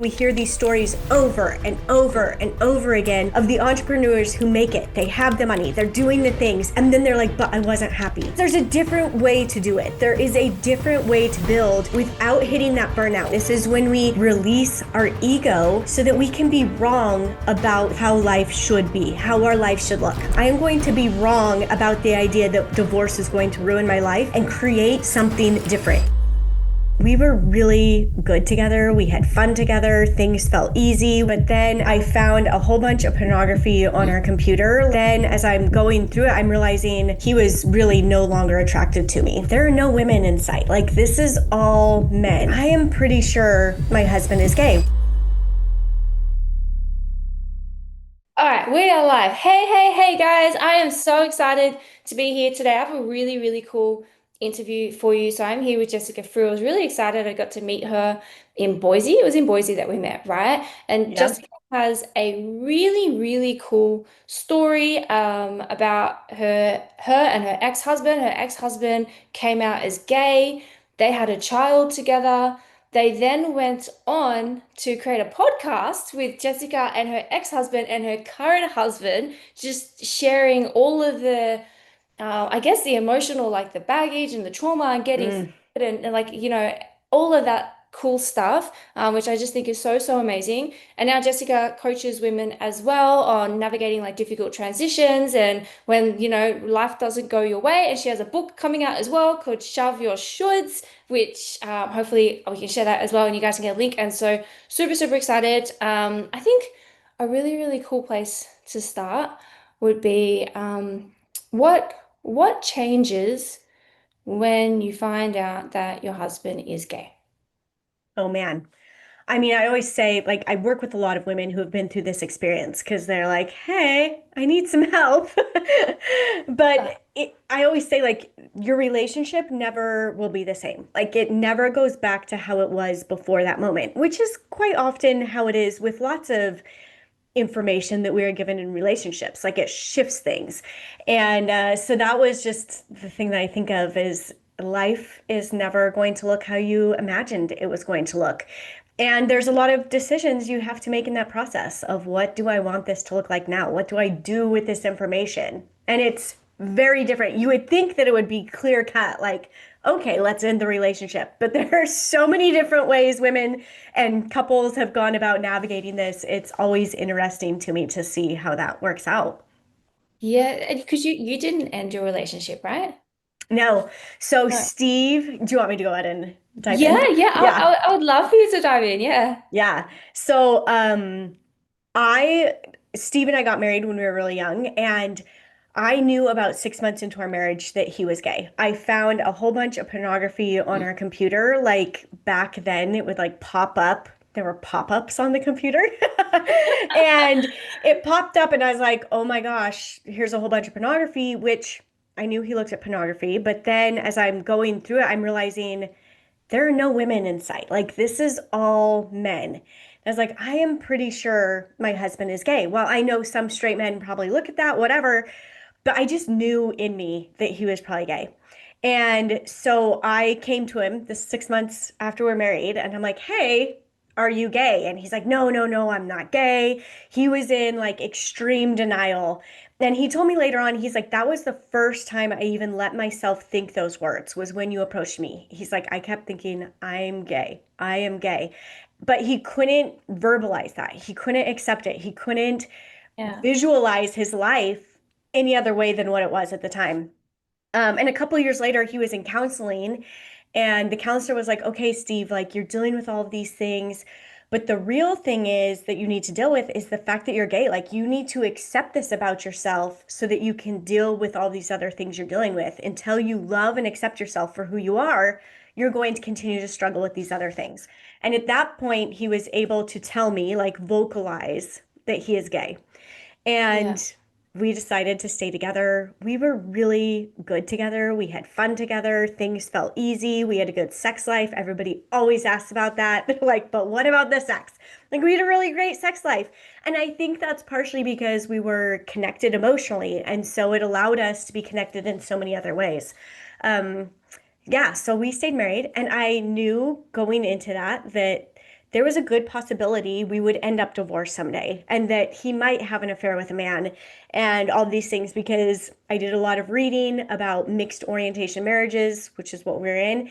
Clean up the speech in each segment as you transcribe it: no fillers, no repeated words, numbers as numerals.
We hear these stories over and over and over again of the entrepreneurs who make it. They have the money, they're doing the things, and then they're like, but I wasn't happy. There's a different way to do it. There is a different way to build without hitting that burnout. This is when we release our ego so that we can be wrong about how life should be, how our life should look. I am going to be wrong about the idea that divorce is going to ruin my life and create something different. We were really good together. We had fun together. Things felt easy. But then I found a whole bunch of pornography on our computer. Then as I'm going through it, I'm realizing he was really no longer attracted to me. There are no women in sight. Like, this is all men. I am pretty sure my husband is gay. All right, we are live. Hey, guys. I am so excited to be here today. I have a really cool interview for you. So I'm here with Jessica Frew. I was really excited. I got to meet her in Boise. It was in Boise that we met, right? And Yep. Jessica has a really cool story about her and her ex-husband. Her ex-husband came out as gay. They had a child together. They then went on to create a podcast with Jessica and her ex-husband and her current husband, just sharing all of the, I guess, the emotional, like the baggage and the trauma and getting through Mm. it and like, all of that cool stuff, which I just think is so amazing. And now Jessica coaches women as well on navigating like difficult transitions and when, life doesn't go your way. And she has a book coming out as well called Shove Your Shoulds, which hopefully we can share that as well and you guys can get a link. And so super excited. I think a really cool place to start would be what changes when you find out that your husband is gay? Oh man. I mean, I always say, like, I work with a lot of women who have been through this experience because they're like, hey, I need some help. I always say, like, your relationship never will be the same. Like, it never goes back to how it was before that moment, which is quite often how it is with lots of information that we are given in relationships. Like, it shifts things. And so that was just the thing that I think of is life is never going to look how you imagined it was going to look. And there's a lot of decisions you have to make in that process of what do I want this to look like now? What do I do with this information? And it's very different. You would think that it would be clear cut, like, okay, let's end the relationship. But there are so many different ways women and couples have gone about navigating this. It's always interesting to me to see how that works out. Yeah, because you didn't end your relationship, right? No. So, No. Steve, do you want me to go ahead and dive Yeah, in? yeah, Yeah. I would love for you to dive in. Yeah. Yeah. So, I, Steve and I got married when we were really young, and I knew about 6 months into our marriage that he was gay. I found a whole bunch of pornography on our computer. Like back then, it would like pop up. There were pop-ups on the computer. And it popped up, and I was like, oh my gosh, here's a whole bunch of pornography, which I knew he looked at pornography. But then as I'm going through it, I'm realizing there are no women in sight. Like, this is all men. I was like, I am pretty sure my husband is gay. Well, I know some straight men probably look at that, whatever, but I just knew in me that he was probably gay. And so I came to him this 6 months after we're married, and I'm like, hey, are you gay? And he's like, no, I'm not gay. He was in like extreme denial. And he told me later on, he's like, that was the first time I even let myself think those words was when you approached me. He's like, I kept thinking, I'm gay. I am gay. But he couldn't verbalize that. He couldn't accept it. He couldn't Yeah. visualize his life any other way than what it was at the time. And a couple of years later, he was in counseling, and the counselor was like, okay, Steve, like you're dealing with all of these things. But the real thing is that you need to deal with is the fact that you're gay. Like you need to accept this about yourself so that you can deal with all these other things you're dealing with. Until you love and accept yourself for who you are, you're going to continue to struggle with these other things. And at that point, he was able to tell me, like, vocalize that he is gay. Yeah. And we decided to stay together. We were really good together. We had fun together. Things felt easy. We had a good sex life. Everybody always asks about that. They're like, but what about the sex? Like, we had a really great sex life. And I think that's partially because we were connected emotionally. And so it allowed us to be connected in so many other ways. Um, yeah, so we stayed married. And I knew going into that there was a good possibility we would end up divorced someday and that he might have an affair with a man and all these things because I did a lot of reading about mixed orientation marriages, which is what we're in,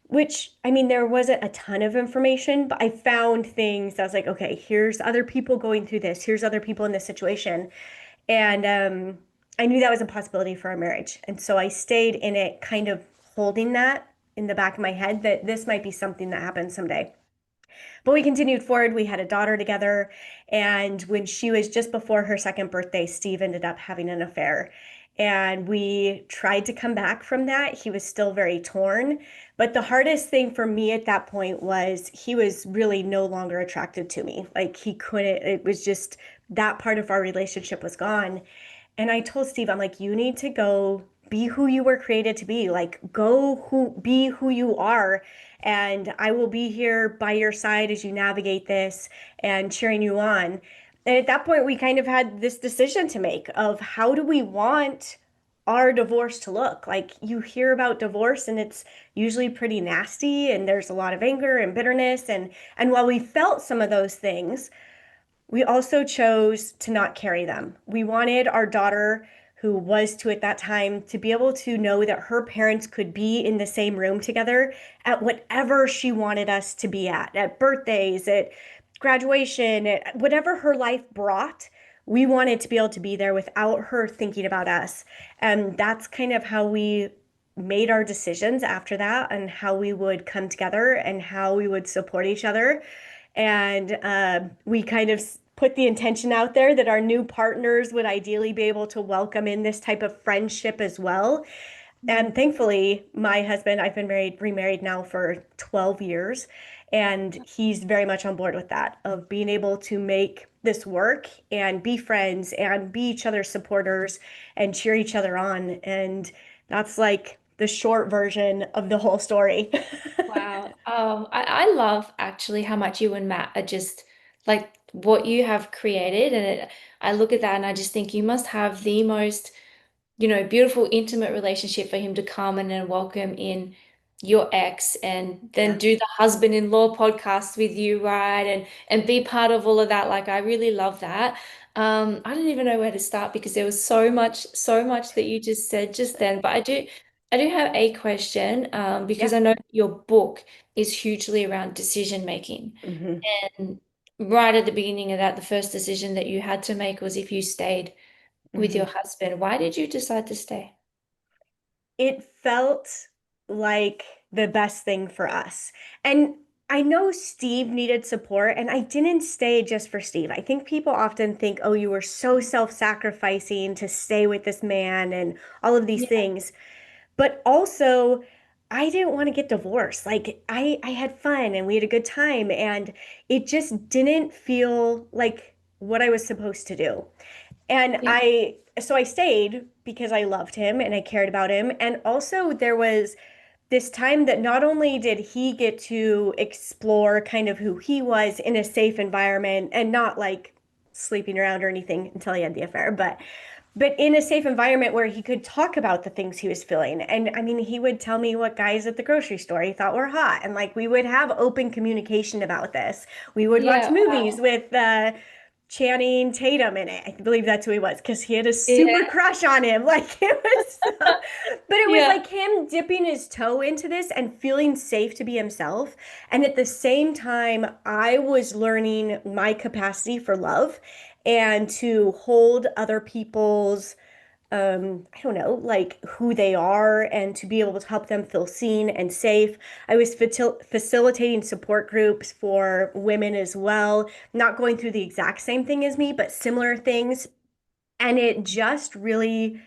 which I mean, there wasn't a ton of information, but I found things that I was like, okay, here's other people going through this, here's other people in this situation. And I knew that was a possibility for our marriage. And so I stayed in it, kind of holding that in the back of my head that this might be something that happens someday. But we continued forward. We had a daughter together. And when she was just before her second birthday, Steve ended up having an affair. And we tried to come back from that. He was still very torn. But the hardest thing for me at that point was he was really no longer attracted to me. Like he couldn't, it was just that part of our relationship was gone. And I told Steve, I'm like, you need to go be who you were created to be. Like, be who you are. And I will be here by your side as you navigate this and cheering you on. And at that point, we kind of had this decision to make of how do we want our divorce to look? Like, you hear about divorce and it's usually pretty nasty and there's a lot of anger and bitterness. And while we felt some of those things, we also chose to not carry them. We wanted our daughter, who was two at that time, to be able to know that her parents could be in the same room together at whatever she wanted us to be at birthdays, at graduation, at whatever her life brought. We wanted to be able to be there without her thinking about us. And that's kind of how we made our decisions after that and how we would come together and how we would support each other. And we kind of put the intention out there that our new partners would ideally be able to welcome in this type of friendship as well. And thankfully, my husband, I've been remarried now for 12 years, and he's very much on board with that, of being able to make this work and be friends and be each other's supporters and cheer each other on. And that's like the short version of the whole story. Wow. I love actually how much you and Matt are just like what you have created. I look at that and I just think you must have the most, beautiful, intimate relationship for him to come and then welcome in your ex and then Yeah. do the husband-in-law podcast with you, right? And be part of all of that. Like I really love that. I don't even know where to start because there was so much that you just said just then. But I do have a question, because Yeah. I know your book is hugely around decision making. Hmm. And right at the beginning of that, the first decision that you had to make was if you stayed with Hmm. your husband. Why did you decide to stay? It felt like the best thing for us. And I know Steve needed support, and I didn't stay just for Steve. I think people often think, oh, you were so self-sacrificing to stay with this man and all of these Yeah. things. But also, I didn't want to get divorced. Like I had fun and we had a good time, and it just didn't feel like what I was supposed to do. And Yeah. so I stayed because I loved him and I cared about him. And also, there was this time that not only did he get to explore kind of who he was in a safe environment and not like sleeping around or anything until he had the affair, but in a safe environment where he could talk about the things he was feeling. And I mean, he would tell me what guys at the grocery store he thought were hot. And like we would have open communication about this. We would watch Yeah. movies Wow. with Channing Tatum in it. I believe that's who he was because he had a super Yeah. crush on him. Like it was, but it was Yeah. like him dipping his toe into this and feeling safe to be himself. And at the same time, I was learning my capacity for love and to hold other people's I don't know, like who they are and to be able to help them feel seen and safe. I was facilitating support groups for women as well, not going through the exact same thing as me, but similar things. And it just really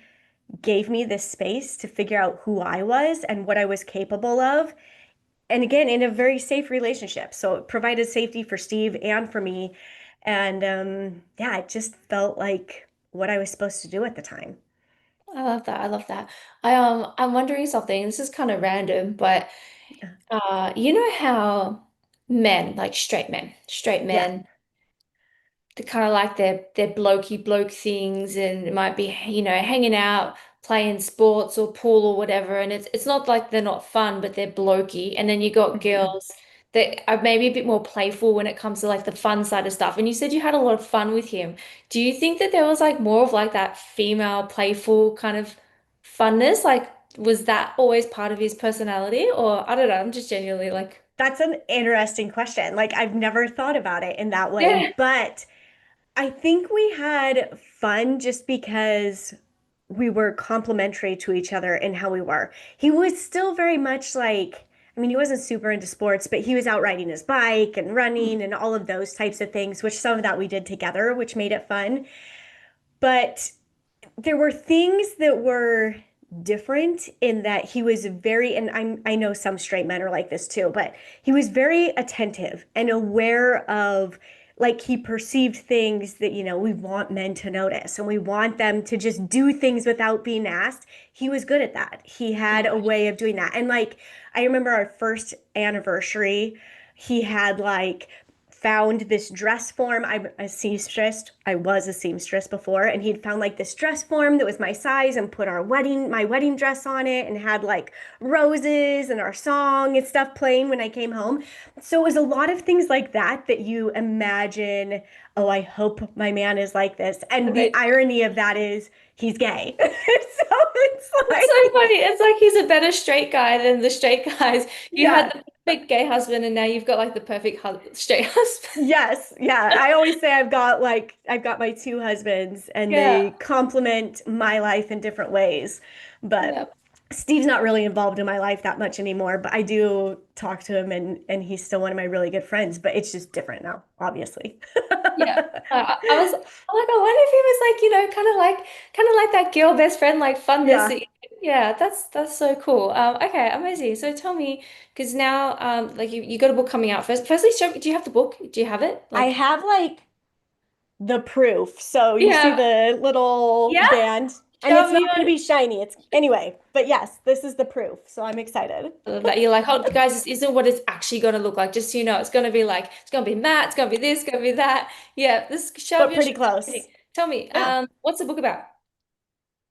gave me this space to figure out who I was and what I was capable of. And again, in a very safe relationship. So it provided safety for Steve and for me. And yeah, it just felt like what I was supposed to do at the time. I love that. I love that. I'm wondering something. This is kind of random, but you know how men, like straight Yeah. men, they kind of like their blokey bloke things, and it might be, hanging out, playing sports or pool or whatever, and it's not like they're not fun, but they're blokey. And then you got Mhm. girls that are maybe a bit more playful when it comes to like the fun side of stuff. And you said you had a lot of fun with him. Do you think that there was like more of like that female playful kind of funness? Like, was that always part of his personality? Or I don't know, I'm just genuinely like, That's an interesting question. Like, I've never thought about it in that way, yeah. but I think we had fun just because we were complementary to each other in how we were. He was still very much like, I mean, he wasn't super into sports, but he was out riding his bike and running and all of those types of things, which some of that we did together, which made it fun. But there were things that were different in that he was very, and I know some straight men are like this too, but he was very attentive and aware of, like, he perceived things that, we want men to notice and we want them to just do things without being asked. He was good at that. He had a way of doing that. And like, I remember our first anniversary, he had like found this dress form. I'm a seamstress. I was a seamstress before, and he'd found like this dress form that was my size and put my wedding dress on it and had like roses and our song and stuff playing when I came home. So it was a lot of things like that that you imagine, oh, I hope my man is like this. And the irony of that is he's gay. So it's It's so like, funny. It's like he's a better straight guy than the straight guys. You had yeah. the perfect gay husband, and now you've got like the perfect hu straight husband. Yes, yeah. I always say I've got my two husbands and they Yeah. complement my life in different ways. But Yeah. Steve's not really involved in my life that much anymore, but I do talk to him and he's still one of my really good friends, but it's just different now, obviously. Yeah. I'm like, I wonder if he was like, kind of like that girl best friend, like funness. Yeah. Yeah, that's so cool. Okay, amazing. So tell me, because now, like you got a book coming out first. Firstly, show me, do you have the book? Do you have it? I Like, have like the proof. So you see yeah, the little yeah. band and Show it's me not going to be shiny. It's anyway, but yes, this is the proof. So I'm excited. that you're like, oh, guys, this isn't what it's actually going to look like. Just so you know, it's going to be like, it's going to be matte, it's going to be this, it's going to be that. Yeah, this But show pretty me. close. Tell me, Yeah. what's the book about?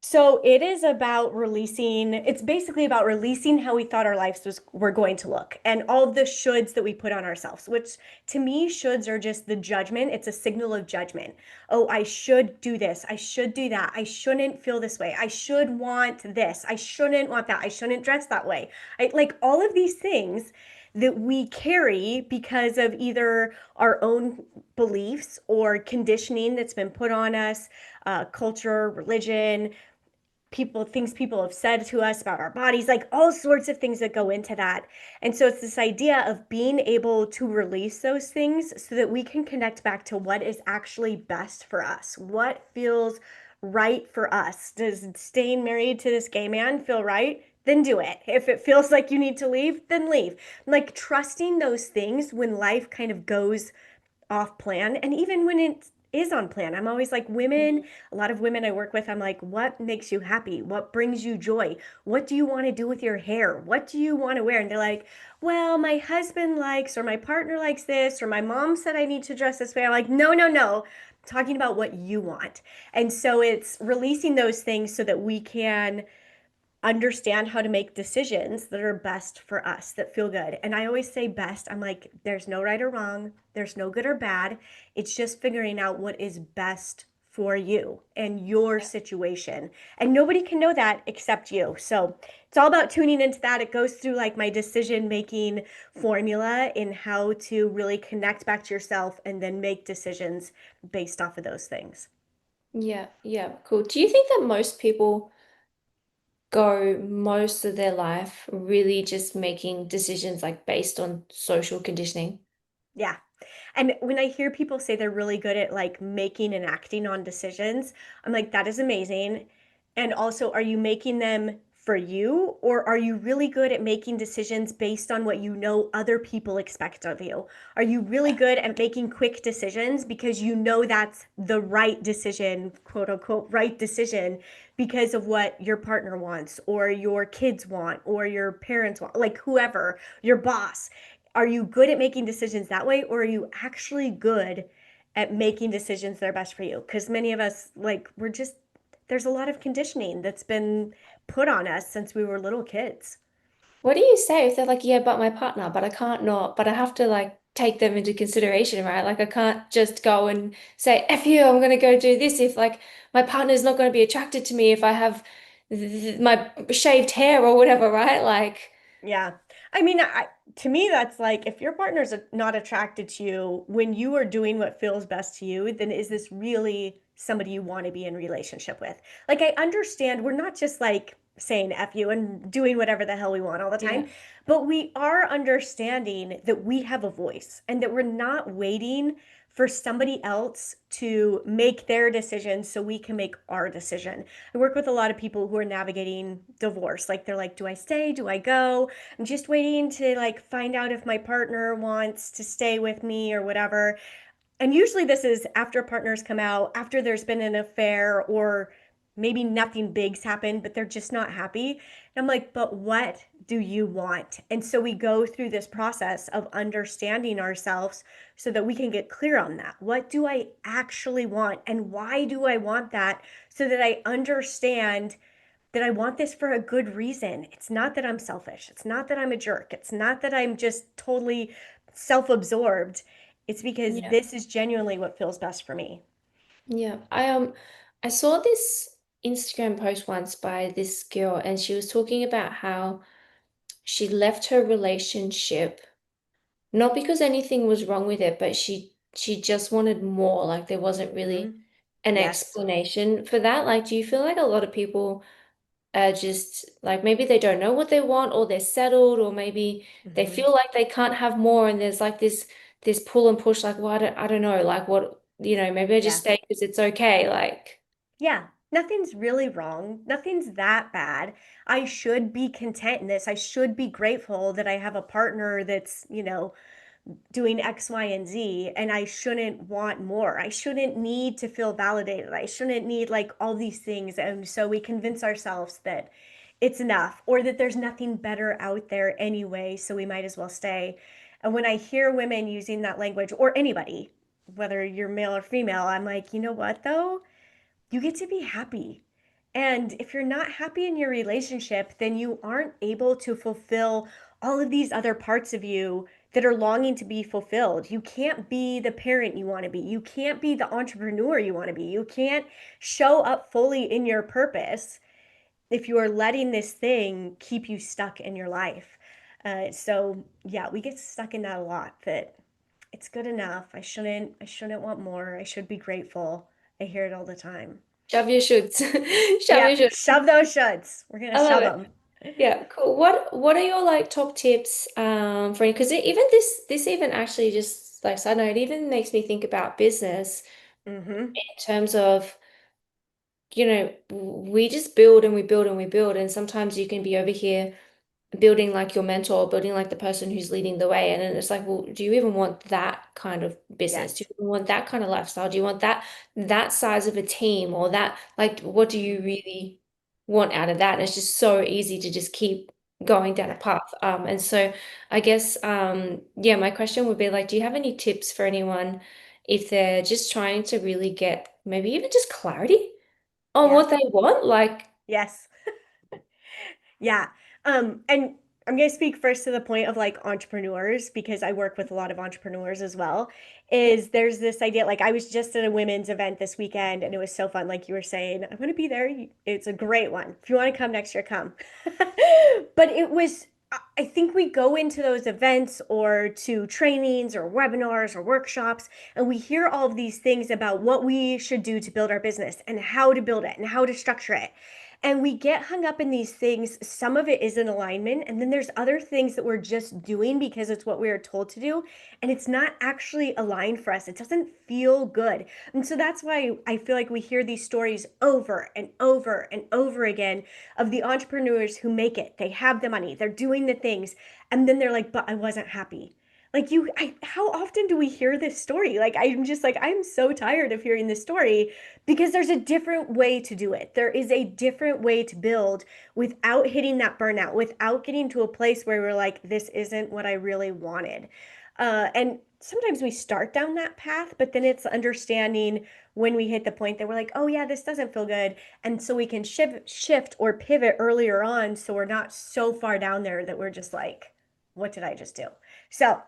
So it is about releasing, it's basically about releasing how we thought our lives were going to look and all the shoulds that we put on ourselves, which to me, shoulds are just the judgment. It's a signal of judgment. Oh, I should do this. I should do that. I shouldn't feel this way. I should want this. I shouldn't want that. I shouldn't dress that way. Like all of these things that we carry because of either our own beliefs or conditioning that's been put on us, culture, religion, things people have said to us about our bodies, like all sorts of things that go into that. And so it's this idea of being able to release those things so that we can connect back to what is actually best for us, what feels right for us. Does staying married to this gay man feel right? Then do it. If it feels like you need to leave, then leave. Like trusting those things when life kind of goes off plan. And even when it is on plan, I'm always like, women, a lot of women I work with, I'm like, what makes you happy? What brings you joy? What do you want to do with your hair? What do you want to wear? And they're like, well, my husband likes, or my partner likes this, or my mom said I need to dress this way. I'm like, no, no, no. I'm talking about what you want. And so it's releasing those things so that we can understand how to make decisions that are best for us, that feel good. And I always say best. I'm like, there's no right or wrong, there's no good or bad. It's just figuring out what is best for you and your situation. And nobody can know that except you. So it's all about tuning into that. It goes through like my decision making formula in how to really connect back to yourself and then make decisions based off of those things. Yeah, yeah, cool. Do you think that most people go most of their life really just making decisions like based on social conditioning? Yeah. And when I hear people say they're really good at like making and acting on decisions, I'm like, that is amazing. And also, are you making them for you, or are you really good at making decisions based on what you know other people expect of you? Are you really good at making quick decisions because you know that's the right decision, quote unquote, right decision because of what your partner wants, or your kids want, or your parents want, like whoever, your boss? Are you good at making decisions that way, or are you actually good at making decisions that are best for you? Because many of us, like, there's a lot of conditioning that's been put on us since we were little kids. What do you say if they're like, yeah, but my partner, but I can't not, but I have to like take them into consideration, right? Like I can't just go and say, F you, I'm gonna go do this if like my partner's not gonna be attracted to me if I have my shaved hair or whatever, right? Like, Yeah. I mean, to me, that's like if your partner's not attracted to you when you are doing what feels best to you, then is this really somebody you want to be in relationship with? Like, I understand we're not just like saying F you and doing whatever the hell we want all the time, yeah, but we are understanding that we have a voice and that we're not waiting for somebody else to make their decision so we can make our decision. I work with a lot of people who are navigating divorce. Like they're like, do I stay? Do I go? I'm just waiting to like find out if my partner wants to stay with me or whatever. And usually this is after partners come out, after there's been an affair, or maybe nothing big's happened, but they're just not happy. And I'm like, but what do you want? And so we go through this process of understanding ourselves so that we can get clear on that. What do I actually want? And why do I want that? So that I understand that I want this for a good reason. It's not that I'm selfish. It's not that I'm a jerk. It's not that I'm just totally self absorbed. It's because yeah, this is genuinely what feels best for me. yeah. I saw this Instagram post once by this girl, and she was talking about how she left her relationship. Not because anything was wrong with it, but she just wanted more. Like there wasn't really Hmm. an Yes. explanation for that. Like, do you feel like a lot of people are just like maybe they don't know what they want or they're settled or maybe they Hmm. feel like they can't have more and there's like this pull and push like well I don't know like what maybe I just Yeah. stay because it's okay like Yeah. Nothing's really wrong. Nothing's that bad. I should be content in this. I should be grateful that I have a partner that's, doing X, Y, and Z, and I shouldn't want more. I shouldn't need to feel validated. I shouldn't need like all these things. And so we convince ourselves that it's enough or that there's nothing better out there anyway, so we might as well stay. And when I hear women using that language, or anybody, whether you're male or female, I'm like, you know what though? You get to be happy. And if you're not happy in your relationship, then you aren't able to fulfill all of these other parts of you that are longing to be fulfilled. You can't be the parent you want to be. You can't be the entrepreneur you want to be. You can't show up fully in your purpose if you are letting this thing keep you stuck in your life. So yeah, we get stuck in that a lot that it's good enough. I shouldn't want more. I should be grateful. I hear it all the time. shove your shoulds shove your Yep, shoulds shove those shoulds. We're gonna I love shove it. them. Yeah, cool. What are your like top tips for because even this even actually just like side note, it even makes me think about business Mm-hmm. in terms of, we just build and we build and we build, and sometimes you can be over here building like your mentor, building like the person who's leading the way. And then it's like, well, do you even want that kind of business? Do Yes. you even want that kind of lifestyle? Do you want that size of a team or that like what do you really want out of that? And it's just so easy to just keep going down a Yeah. path. And so I guess yeah, my question would be like, do you have any tips for anyone if they're just trying to really get maybe even just clarity on Yeah. what they want? Like, Yes. Yeah. And I'm going to speak first to the point of like entrepreneurs because I work with a lot of entrepreneurs as well. yeah. Is there's this idea like I was just at a women's event this weekend and it was so fun. Like you were saying, I'm going to be there. It's a great one. If you want to come next year, come. But it was, I think we go into those events or to trainings or webinars or workshops and we hear all of these things about what we should do to build our business and how to build it and how to structure it. And we get hung up in these things. Some of it is in alignment, and then there's other things that we're just doing because it's what we are told to do, and it's not actually aligned for us. It doesn't feel good. And so that's why I feel like we hear these stories over and over and over again of the entrepreneurs who make it. They have the money, they're doing the things, and then they're like, but I wasn't happy. Like how often do we hear this story? Like I'm just like I'm so tired of hearing this story because there's a different way to do it. There is a different way to build without hitting that burnout, without getting to a place where we're like, this isn't what I really wanted. And sometimes we start down that path, but then it's understanding when we hit the point that we're like, oh yeah, this doesn't feel good. And so we can shift or pivot earlier on so we're not so far down there that we're just like, what did I just do? So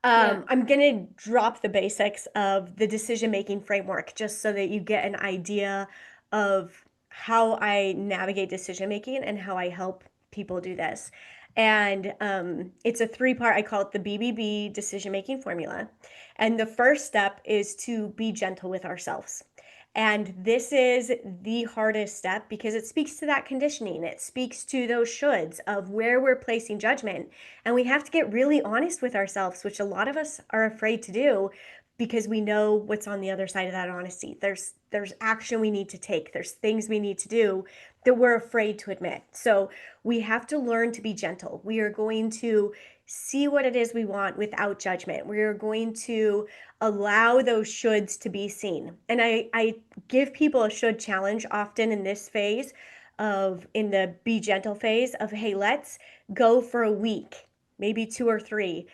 Yeah. I'm going to drop the basics of the decision-making framework just so that you get an idea of how I navigate decision-making and how I help people do this. And it's a three-part, I call it the BBB Decision-Making Formula. And the first step is to be gentle with ourselves. And this is the hardest step because it speaks to that conditioning. It speaks to those shoulds of where we're placing judgment. And we have to get really honest with ourselves, which a lot of us are afraid to do because we know what's on the other side of that honesty. There's action we need to take. There's things we need to do that we're afraid to admit. So we have to learn to be gentle. We are going to see what it is we want without judgment. We are going to allow those shoulds to be seen. And I give people a should challenge often in this phase of in the be gentle phase of, hey, let's go for a week, maybe two or three,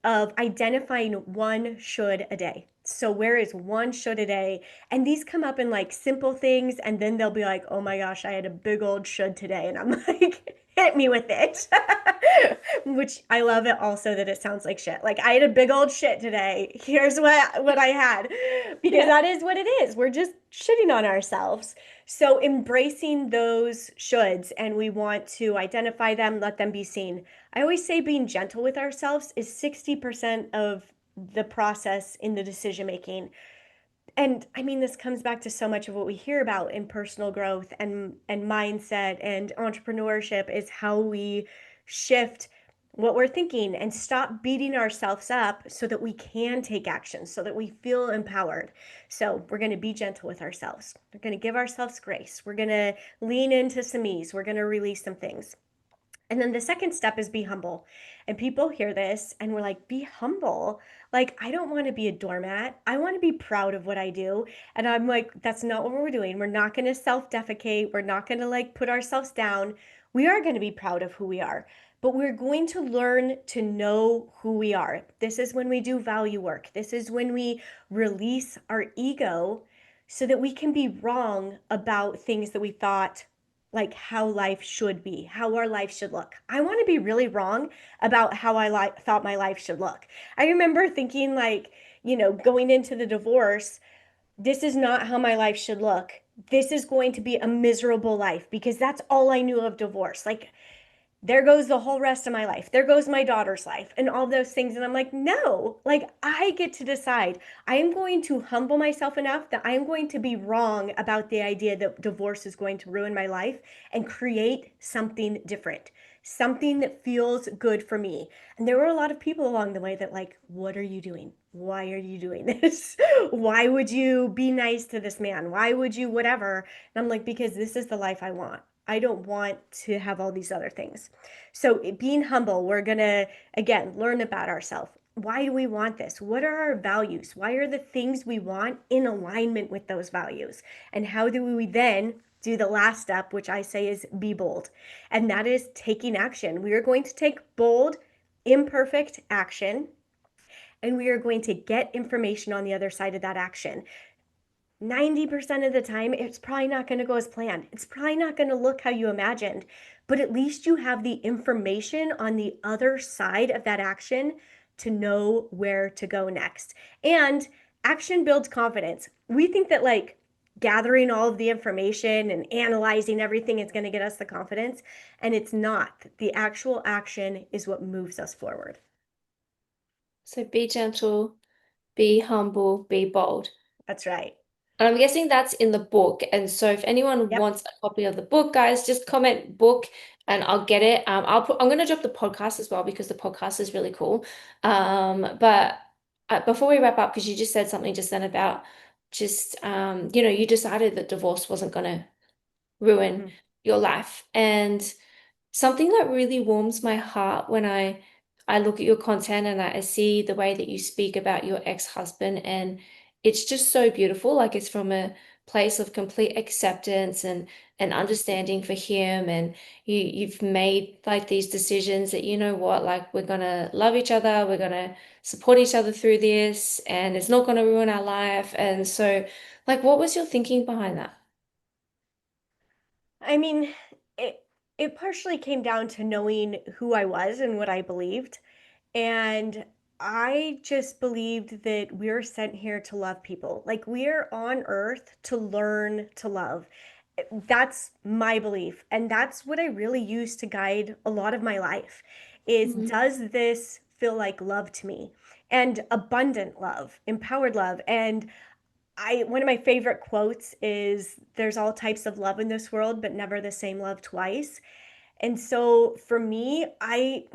of identifying one should a day. So where is one should a day? And these come up in like simple things, and then they'll be like, oh my gosh, I had a big old should today. And I'm like, hit me with it. Which I love it also that it sounds like shit. Like I had a big old shit today. Here's what I had. Because Yeah. that is what it is. We're just shitting on ourselves. So embracing those shoulds, and we want to identify them, let them be seen. I always say being gentle with ourselves is 60% of the process in the decision making. And I mean, this comes back to so much of what we hear about in personal growth and mindset and entrepreneurship is how we shift what we're thinking and stop beating ourselves up so that we can take action, so that we feel empowered. So we're going to be gentle with ourselves. We're going to give ourselves grace. We're going to lean into some ease. We're going to release some things. And then the second step is be humble. And people hear this and we're like, be humble. Like, I don't want to be a doormat. I want to be proud of what I do. And I'm like, that's not what we're doing. We're not going to self defecate. We're not going to like put ourselves down. We are going to be proud of who we are, but we're going to learn to know who we are. This is when we do value work. This is when we release our ego so that we can be wrong about things that we thought like how life should be, how our life should look. I want to be really wrong about how thought my life should look. I remember thinking like, going into the divorce, this is not how my life should look. This is going to be a miserable life because that's all I knew of divorce. Like there goes the whole rest of my life. There goes my daughter's life and all those things. And I'm like, no, like I get to decide. I am going to humble myself enough that I am going to be wrong about the idea that divorce is going to ruin my life and create something different, something that feels good for me. And there were a lot of people along the way that, like, what are you doing? Why are you doing this? Why would you be nice to this man? Why would you, whatever? And I'm like, because this is the life I want. I don't want to have all these other things. So, being humble, we're going to, again, learn about ourselves. Why do we want this? What are our values? Why are the things we want in alignment with those values? And how do we then do the last step, which I say is be bold? And that is taking action. We are going to take bold, imperfect action, and we are going to get information on the other side of that action. 90% of the time, it's probably not going to go as planned. It's probably not going to look how you imagined, but at least you have the information on the other side of that action to know where to go next. And action builds confidence. We think that like gathering all of the information and analyzing everything is going to get us the confidence, and it's not. The actual action is what moves us forward. So be gentle, be humble, be bold. That's right. And I'm guessing that's in the book. And so if anyone Yep. wants a copy of the book, guys, just comment book and I'll get it. I'm gonna drop the podcast as well because the podcast is really cool. But before we wrap up, because you just said something just then about just you decided that divorce wasn't gonna ruin Mm-hmm. your life. And something that really warms my heart when I look at your content and I see the way that you speak about your ex-husband, and it's just so beautiful. Like it's from a place of complete acceptance and understanding for him, and you've made like these decisions that you know what, like we're gonna love each other, we're gonna support each other through this and it's not going to ruin our life. And so, like, what was your thinking behind that? I mean, it it partially came down to knowing who I was and what I believed. And I just believed that we're sent here to love people. Like we're on earth to learn to love. That's my belief. And that's what I really use to guide a lot of my life is Mhm. does this feel like love to me? And abundant love, empowered love. And I one of my favorite quotes is there's all types of love in this world, but never the same love twice. And so for me, I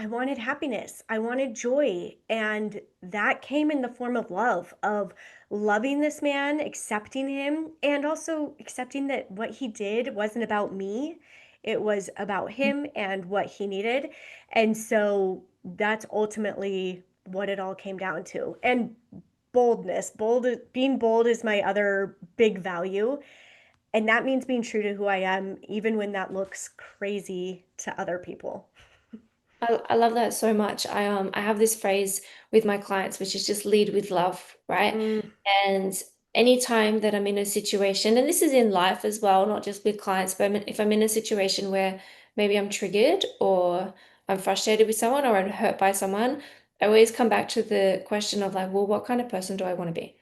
wanted happiness. I wanted joy, and that came in the form of loving this man, accepting him, and also accepting that what he did wasn't about me. It was about him and what he needed. And so that's ultimately what it all came down to. And boldness, being bold is my other big value. And that means being true to who I am, even when that looks crazy to other people. I love that so much. I have this phrase with my clients, which is just lead with love, right? Mm, And anytime that I'm in a situation, and this is in life as well, not just with clients, but if I'm in a situation where maybe I'm triggered or I'm frustrated with someone or I'm hurt by someone, I always come back to the question of like, well, what kind of person do I want to be?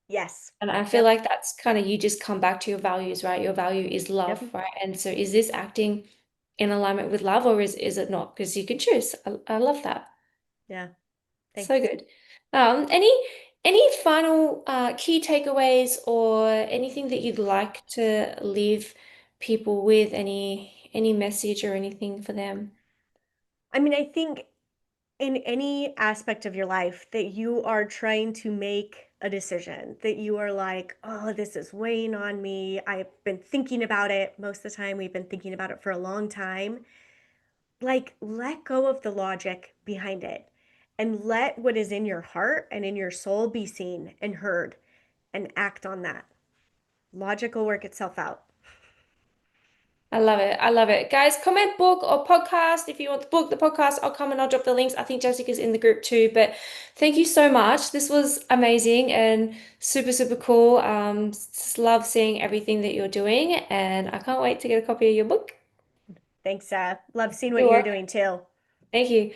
yes. And I feel Yep. like that's kind of you just come back to your values, right? Your value is love, Yep. right? And so is this acting in alignment with love or is it not? Because you can choose. I love that. Yeah. So Thanks. good. Any final key takeaways or anything that you'd like to leave people with? Any message or anything for them? I mean, I think in any aspect of your life that you are trying to make a decision, that you are like, oh, this is weighing on me. I've been thinking about it. Most of the time, we've been thinking about it for a long time. Like, let go of the logic behind it and let what is in your heart and in your soul be seen and heard and act on that. Logic will work itself out. I love it. I love it. Guys, comment book or podcast. If you want the book, the podcast, I'll come and I'll drop the links. I think Jessica's in the group too. But thank you so much. This was amazing and super, super cool. Just love seeing everything that you're doing, and I can't wait to get a copy of your book. Thanks. Love seeing what You're you're welcome. doing too. Thank you.